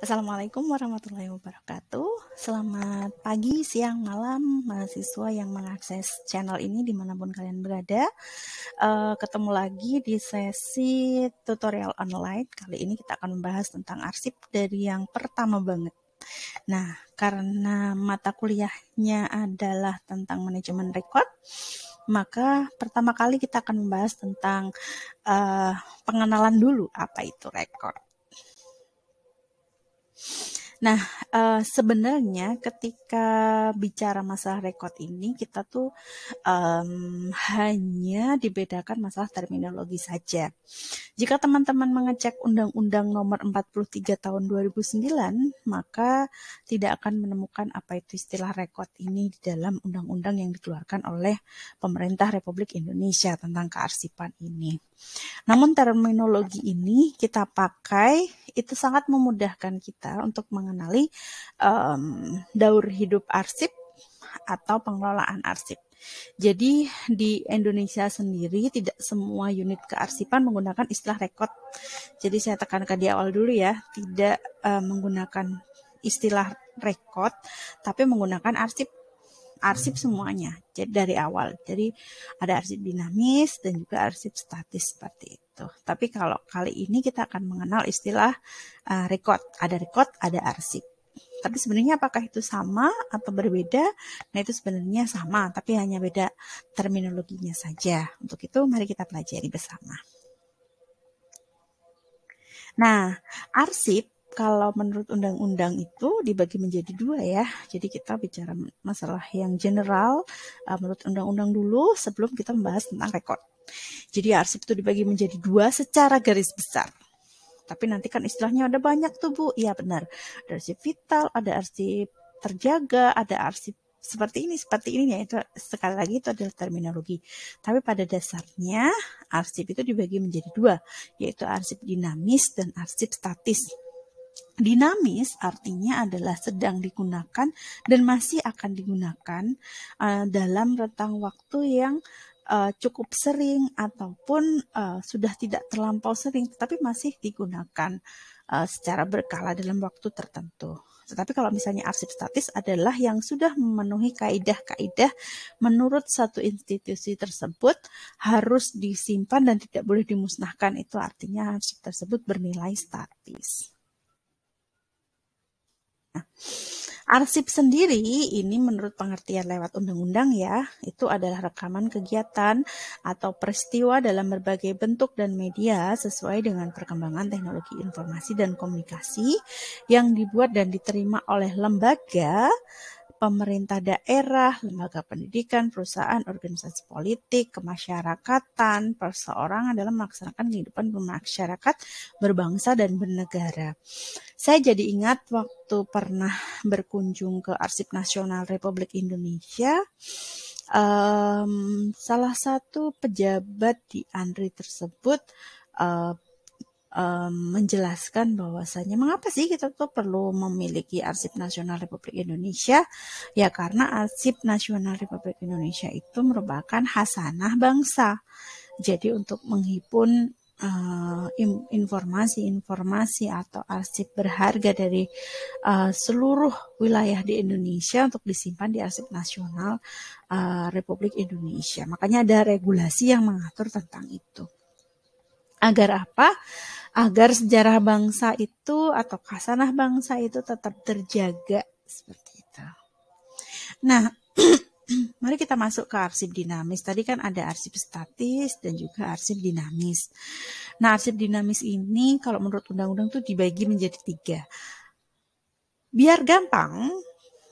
Assalamualaikum warahmatullahi wabarakatuh. Selamat pagi, siang, malam, mahasiswa yang mengakses channel ini dimanapun kalian berada. Ketemu lagi di sesi tutorial online. Kali ini kita akan membahas tentang arsip dari yang pertama banget. Nah, karena mata kuliahnya adalah tentang manajemen rekod, maka pertama kali kita akan membahas tentang pengenalan dulu apa itu rekod. Nah, sebenarnya ketika bicara masalah rekod ini, kita tuh hanya dibedakan masalah terminologi saja. Jika teman-teman mengecek Undang-Undang Nomor 43 Tahun 2009, maka tidak akan menemukan apa itu istilah rekod ini di dalam undang-undang yang dikeluarkan oleh pemerintah Republik Indonesia tentang kearsipan ini. Namun terminologi ini kita pakai itu sangat memudahkan kita untuk mengenali daur hidup arsip atau pengelolaan arsip. Jadi di Indonesia sendiri tidak semua unit kearsipan menggunakan istilah rekod. Jadi saya tekankan di awal dulu ya, tidak menggunakan istilah rekod, tapi menggunakan arsip semuanya dari awal. Jadi ada arsip dinamis dan juga arsip statis seperti itu. Tapi kalau kali ini kita akan mengenal istilah rekod. Ada rekod, ada arsip. Tapi sebenarnya apakah itu sama atau berbeda? Nah, itu sebenarnya sama, tapi hanya beda terminologinya saja. Untuk itu mari kita pelajari bersama. Nah, arsip kalau menurut undang-undang itu dibagi menjadi dua ya. Jadi kita bicara masalah yang general menurut undang-undang dulu sebelum kita membahas tentang rekod. Jadi arsip itu dibagi menjadi dua secara garis besar. Tapi nanti kan istilahnya ada banyak tuh Bu. Iya benar. Ada arsip vital, ada arsip terjaga, ada arsip seperti ini ya. Itu sekali lagi itu adalah terminologi. Tapi pada dasarnya arsip itu dibagi menjadi dua, yaitu arsip dinamis dan arsip statis. Dinamis artinya adalah sedang digunakan dan masih akan digunakan dalam rentang waktu yang cukup sering ataupun sudah tidak terlampau sering, tetapi masih digunakan secara berkala dalam waktu tertentu. Tetapi kalau misalnya arsip statis adalah yang sudah memenuhi kaidah-kaidah menurut satu institusi tersebut harus disimpan dan tidak boleh dimusnahkan. Itu artinya arsip tersebut bernilai statis. Nah, arsip sendiri ini menurut pengertian lewat undang-undang ya, itu adalah rekaman kegiatan atau peristiwa dalam berbagai bentuk dan media sesuai dengan perkembangan teknologi informasi dan komunikasi yang dibuat dan diterima oleh lembaga, pemerintah daerah, lembaga pendidikan, perusahaan, organisasi politik, kemasyarakatan, perseorangan dalam melaksanakan kehidupan bermasyarakat, berbangsa, dan bernegara. Saya jadi ingat waktu pernah berkunjung ke Arsip Nasional Republik Indonesia, salah satu pejabat di ANRI tersebut menjelaskan bahwasanya mengapa sih kita tuh perlu memiliki Arsip Nasional Republik Indonesia? Ya karena Arsip Nasional Republik Indonesia itu merupakan hasanah bangsa. Jadi untuk menghimpun informasi-informasi atau arsip berharga dari seluruh wilayah di Indonesia untuk disimpan di Arsip Nasional Republik Indonesia. Makanya ada regulasi yang mengatur tentang itu. Agar apa? Agar sejarah bangsa itu atau khasanah bangsa itu tetap terjaga seperti itu. Nah, mari kita masuk ke arsip dinamis. Tadi kan ada arsip statis dan juga arsip dinamis. Nah, arsip dinamis ini kalau menurut undang-undang itu dibagi menjadi 3. Biar gampang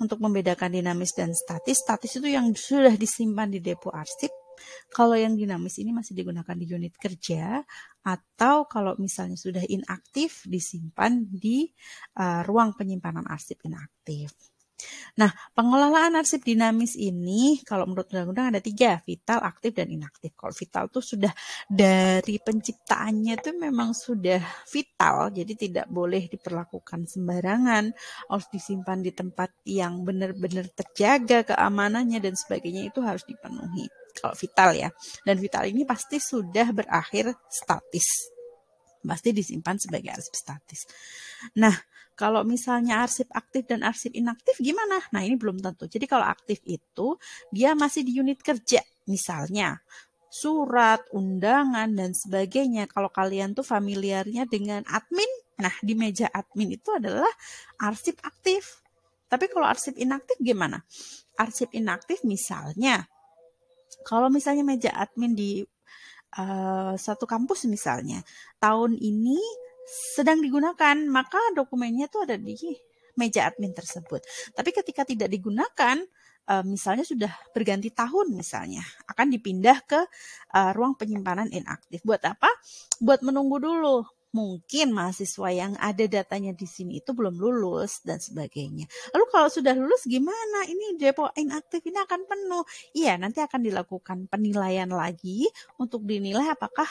untuk membedakan dinamis dan statis, statis itu yang sudah disimpan di depo arsip. Kalau yang dinamis ini masih digunakan di unit kerja atau kalau misalnya sudah inaktif disimpan di ruang penyimpanan arsip inaktif. Nah, pengelolaan arsip dinamis ini kalau menurut undang-undang ada 3, vital, aktif, dan inaktif. Kalau vital itu sudah dari penciptaannya itu memang sudah vital, jadi tidak boleh diperlakukan sembarangan, harus disimpan di tempat yang benar-benar terjaga keamanannya dan sebagainya itu harus dipenuhi. Kalau vital ya, dan vital ini pasti sudah berakhir statis, pasti disimpan sebagai arsip statis. Nah, Kalau misalnya arsip aktif dan arsip inaktif gimana? Nah, ini belum tentu. Jadi kalau aktif itu dia masih di unit kerja. Misalnya surat, undangan, dan sebagainya. Kalau kalian tuh familiarnya dengan admin, nah di meja admin itu adalah arsip aktif. Tapi kalau arsip inaktif gimana? Arsip inaktif misalnya, kalau misalnya meja admin di satu kampus misalnya, tahun ini sedang digunakan, maka dokumennya tuh ada di meja admin tersebut. Tapi ketika tidak digunakan, misalnya sudah berganti tahun misalnya, akan dipindah ke ruang penyimpanan inaktif. Buat apa? Buat menunggu dulu. Mungkin mahasiswa yang ada datanya di sini itu belum lulus dan sebagainya. Lalu kalau sudah lulus gimana? Ini depo inaktif ini akan penuh. Iya, nanti akan dilakukan penilaian lagi untuk dinilai apakah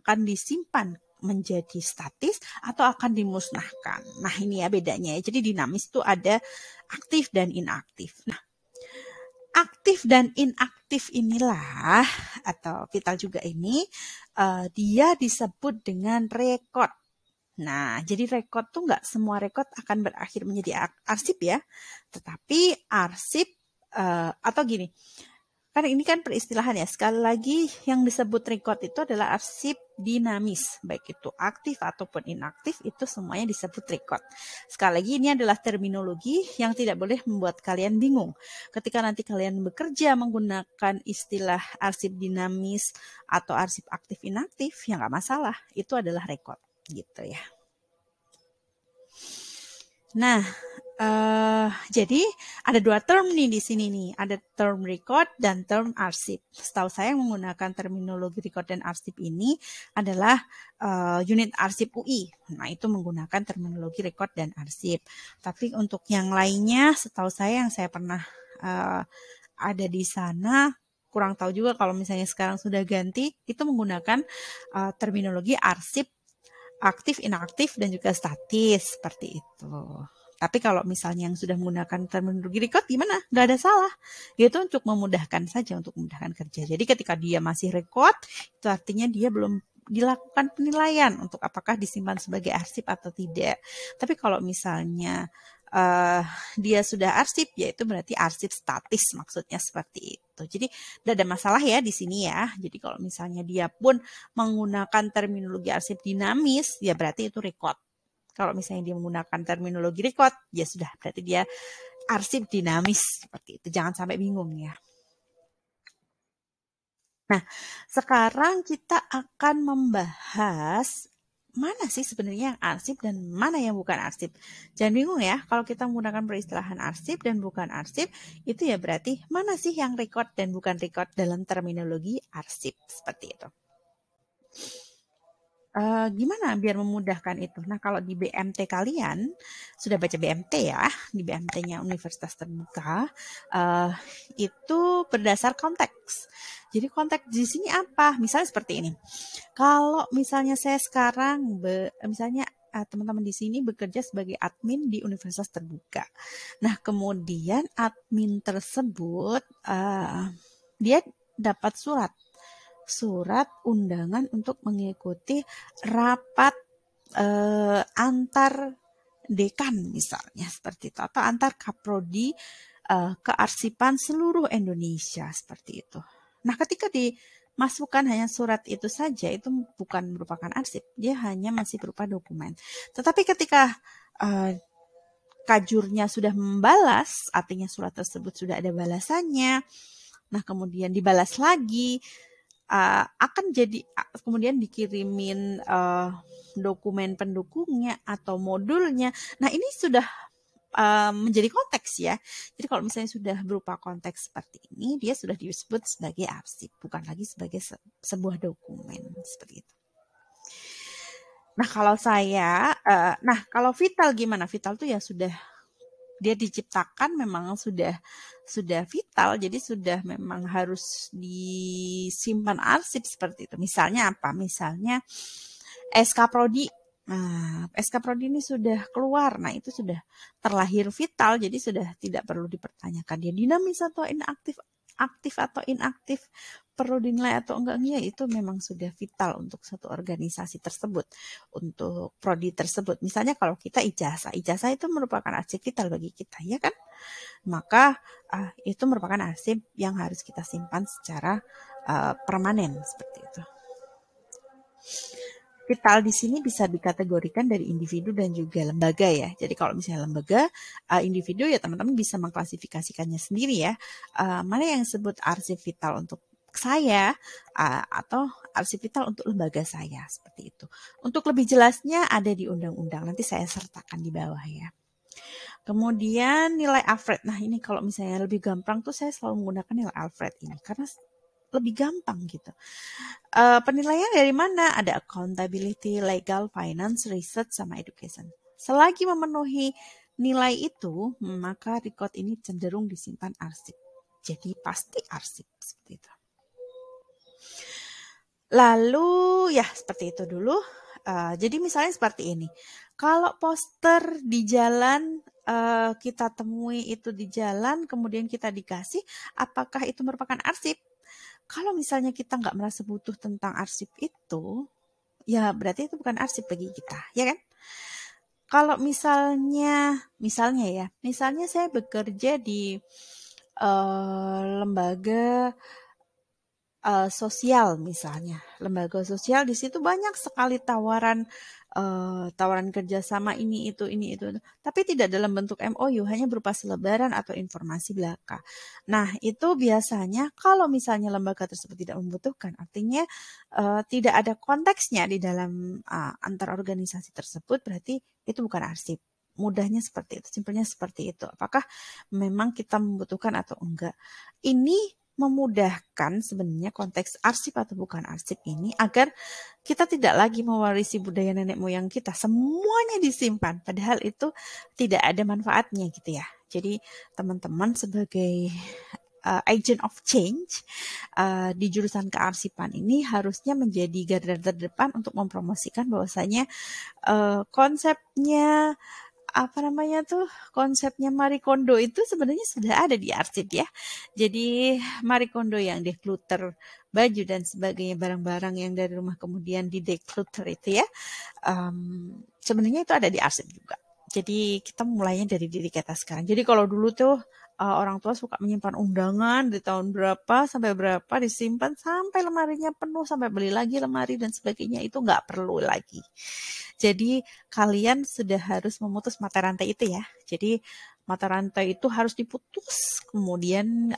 akan disimpan menjadi statis atau akan dimusnahkan. Nah, ini ya bedanya ya. Jadi dinamis itu ada aktif dan inaktif. Nah, aktif dan inaktif inilah atau vital juga ini dia disebut dengan rekod. Nah, jadi rekod tuh nggak semua rekod akan berakhir menjadi arsip ya, tetapi arsip atau gini, kan ini kan peristilahan ya. Sekali lagi yang disebut record itu adalah arsip dinamis, baik itu aktif ataupun inaktif itu semuanya disebut record. Sekali lagi ini adalah terminologi yang tidak boleh membuat kalian bingung. Ketika nanti kalian bekerja menggunakan istilah arsip dinamis atau arsip aktif inaktif, ya nggak masalah, itu adalah record gitu ya. Nah, jadi ada dua term nih di sini nih, ada term record dan term arsip. Setahu saya yang menggunakan terminologi record dan arsip ini adalah unit arsip UI. Nah, itu menggunakan terminologi record dan arsip. Tapi untuk yang lainnya, setahu saya yang saya pernah ada di sana, kurang tahu juga kalau misalnya sekarang sudah ganti, itu menggunakan terminologi arsip aktif, inaktif, dan juga statis, seperti itu. Tapi kalau misalnya yang sudah menggunakan terminologi record gimana? Nggak ada salah. Itu untuk memudahkan saja, untuk memudahkan kerja. Jadi ketika dia masih record, itu artinya dia belum dilakukan penilaian untuk apakah disimpan sebagai arsip atau tidak. Tapi kalau misalnya dia sudah arsip, yaitu berarti arsip statis maksudnya seperti itu. Jadi tidak ada masalah ya di sini ya. Jadi kalau misalnya dia pun menggunakan terminologi arsip dinamis, ya berarti itu record. Kalau misalnya dia menggunakan terminologi record, ya sudah berarti dia arsip dinamis seperti itu. Jangan sampai bingung ya. Nah, sekarang kita akan membahas mana sih sebenarnya yang arsip dan mana yang bukan arsip. Jangan bingung ya, kalau kita menggunakan peristilahan arsip dan bukan arsip, itu ya berarti mana sih yang record dan bukan record dalam terminologi arsip, seperti itu. Gimana biar memudahkan itu? Nah, kalau di BMT kalian, sudah baca BMT ya, di BMT-nya Universitas Terbuka, itu berdasar konteks. Jadi konteks di sini apa? Misalnya seperti ini. Kalau misalnya saya sekarang, misalnya teman-teman di sini bekerja sebagai admin di Universitas Terbuka. Nah, kemudian admin tersebut, dia dapat surat undangan untuk mengikuti rapat antar dekan misalnya seperti itu, atau antar kaprodi kearsipan seluruh Indonesia seperti itu. Nah, ketika dimasukkan hanya surat itu saja, itu bukan merupakan arsip, dia hanya masih berupa dokumen. Tetapi ketika kajurnya sudah membalas, artinya surat tersebut sudah ada balasannya, nah kemudian dibalas lagi, akan jadi kemudian dikirimin dokumen pendukungnya atau modulnya. Nah, ini sudah menjadi konteks ya. Jadi kalau misalnya sudah berupa konteks seperti ini, dia sudah disebut sebagai arsip, bukan lagi sebagai sebuah dokumen seperti itu. Nah, kalau saya, kalau vital gimana? Vital tuh ya sudah dia diciptakan memang sudah vital, jadi sudah memang harus disimpan arsip seperti itu. Misalnya apa? Misalnya SK Prodi. Nah, SK Prodi ini sudah keluar, nah itu sudah terlahir vital, jadi sudah tidak perlu dipertanyakan dia dinamis atau inaktif, aktif atau inaktif, perlu dinilai atau enggaknya itu memang sudah vital untuk satu organisasi tersebut, untuk prodi tersebut. Misalnya kalau kita ijazah itu merupakan arsip vital bagi kita, ya kan? Maka itu merupakan arsip yang harus kita simpan secara permanen seperti itu. Vital di sini bisa dikategorikan dari individu dan juga lembaga ya. Jadi kalau misalnya lembaga, individu ya teman-teman bisa mengklasifikasikannya sendiri ya. Mana yang disebut arsip vital untuk saya atau arsip vital untuk lembaga saya seperti itu. Untuk lebih jelasnya ada di undang-undang. Nanti saya sertakan di bawah ya. Kemudian nilai Alfred. Nah ini kalau misalnya lebih gampang tuh saya selalu menggunakan nilai Alfred ini karena lebih gampang gitu. Penilaian dari mana? Ada accountability, legal, finance, research, sama education. Selagi memenuhi nilai itu, maka record ini cenderung disimpan arsip. Jadi pasti arsip seperti itu. Lalu ya seperti itu dulu. Jadi misalnya seperti ini. Kalau poster di jalan kita temui itu di jalan, kemudian kita dikasih, apakah itu merupakan arsip? Kalau misalnya kita nggak merasa butuh tentang arsip itu, ya berarti itu bukan arsip bagi kita, ya kan? Kalau misalnya saya bekerja di lembaga sosial misalnya, lembaga sosial di situ banyak sekali tawaran kerjasama ini itu, tapi tidak dalam bentuk MOU, hanya berupa selebaran atau informasi belaka. Nah itu biasanya kalau misalnya lembaga tersebut tidak membutuhkan, artinya tidak ada konteksnya di dalam antar organisasi tersebut, berarti itu bukan arsip. Mudahnya seperti itu, simpelnya seperti itu. Apakah memang kita membutuhkan atau enggak? Ini memudahkan sebenarnya konteks arsip atau bukan arsip ini agar kita tidak lagi mewarisi budaya nenek moyang kita, semuanya disimpan, padahal itu tidak ada manfaatnya gitu ya. Jadi teman-teman sebagai agent of change di jurusan kearsipan ini harusnya menjadi garda terdepan untuk mempromosikan bahwasanya konsepnya konsepnya Marie Kondo itu sebenarnya sudah ada di arsip ya. Jadi Marie Kondo yang declutter baju dan sebagainya, barang-barang yang dari rumah kemudian di declutter itu ya, sebenarnya itu ada di arsip juga. Jadi kita mulainya dari diri kita sekarang. Jadi kalau dulu tuh orang tua suka menyimpan undangan di tahun berapa sampai berapa, disimpan sampai lemarinya penuh, sampai beli lagi lemari dan sebagainya, itu nggak perlu lagi. Jadi kalian sudah harus memutus mata rantai itu ya. Jadi mata rantai itu harus diputus. Kemudian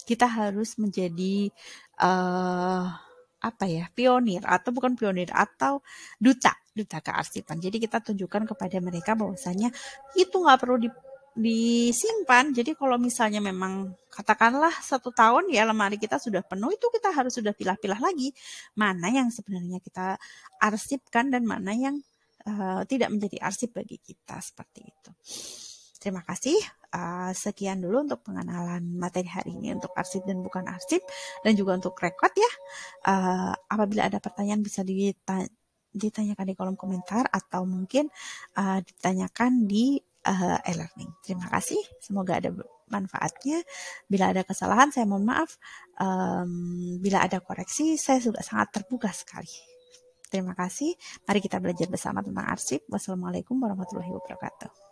kita harus menjadi pionir atau bukan pionir atau duta kearsipan. Jadi kita tunjukkan kepada mereka bahwasanya itu nggak perlu disimpan. Jadi kalau misalnya memang katakanlah 1 tahun ya lemari kita sudah penuh, itu kita harus sudah pilah-pilah lagi mana yang sebenarnya kita arsipkan dan mana yang tidak menjadi arsip bagi kita, seperti itu. Terima kasih. Sekian dulu untuk pengenalan materi hari ini untuk arsip dan bukan arsip, dan juga untuk rekod ya. Apabila ada pertanyaan bisa ditanyakan di kolom komentar atau mungkin ditanyakan di e-learning. Terima kasih. Semoga ada manfaatnya. Bila ada kesalahan saya mohon maaf. Bila ada koreksi saya juga sangat terbuka sekali. Terima kasih. Mari kita belajar bersama tentang arsip. Wassalamualaikum warahmatullahi wabarakatuh.